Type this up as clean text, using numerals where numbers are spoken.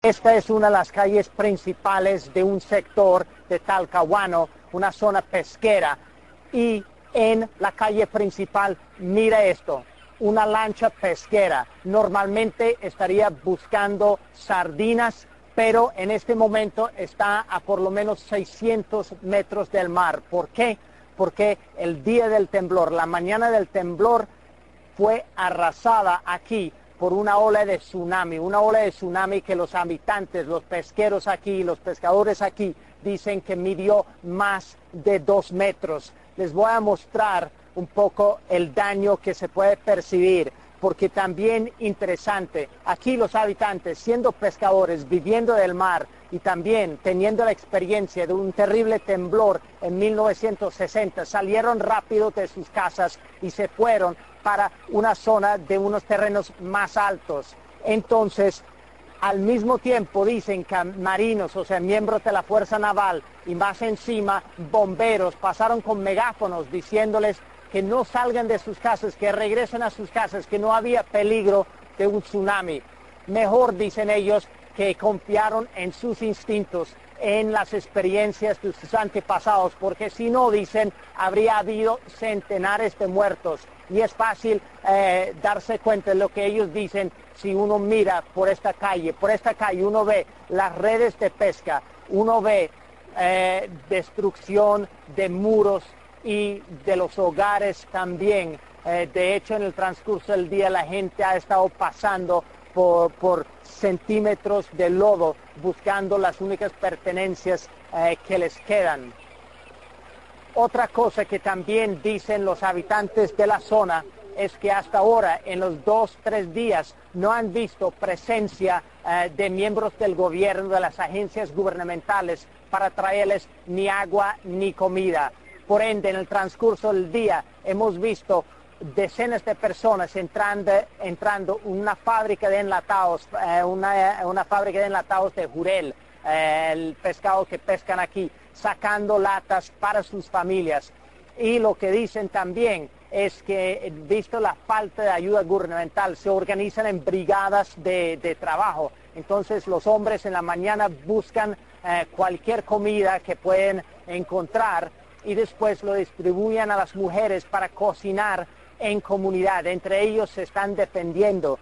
Esta es una de las calles principales de un sector de Talcahuano, una zona pesquera. Y en la calle principal, mira esto, una lancha pesquera. Normalmente estaría buscando sardinas, pero en este momento está a por lo menos 600 metros del mar. ¿Por qué? Porque el día del temblor, la mañana del temblor, fue arrasada aquí por una ola de tsunami que los habitantes, los pesqueros aquí, los pescadores aquí, dicen que midió más de 2 metros. Les voy a mostrar un poco el daño que se puede percibir, porque también interesante, aquí los habitantes, siendo pescadores, viviendo del mar y también teniendo la experiencia de un terrible temblor en 1960, salieron rápido de sus casas y se fueron para una zona de unos terrenos más altos. Entonces, al mismo tiempo dicen que marinos, o sea, miembros de la Fuerza Naval y más encima bomberos, pasaron con megáfonos diciéndoles que no salgan de sus casas, que regresen a sus casas, que no había peligro de un tsunami. Mejor, dicen ellos, que confiaron en sus instintos, en las experiencias de sus antepasados, porque si no, dicen, habría habido centenares de muertos. Y es fácil darse cuenta de lo que ellos dicen si uno mira por esta calle. Por esta calle uno ve las redes de pesca, uno ve destrucción de muros y de los hogares también. De hecho, en el transcurso del día la gente ha estado pasando por centímetros de lodo buscando las únicas pertenencias que les quedan. Otra cosa que también dicen los habitantes de la zona es que hasta ahora, en los 2-3 días, no han visto presencia de miembros del gobierno, de las agencias gubernamentales, para traerles ni agua ni comida. Por ende, en el transcurso del día hemos visto decenas de personas entrando en una fábrica de enlatados, una fábrica de enlatados de jurel, el pescado que pescan aquí, sacando latas para sus familias. Y lo que dicen también es que, visto la falta de ayuda gubernamental, se organizan en brigadas de trabajo. Entonces los hombres en la mañana buscan cualquier comida que pueden encontrar y después lo distribuyen a las mujeres para cocinar en comunidad. Entre ellos se están defendiendo.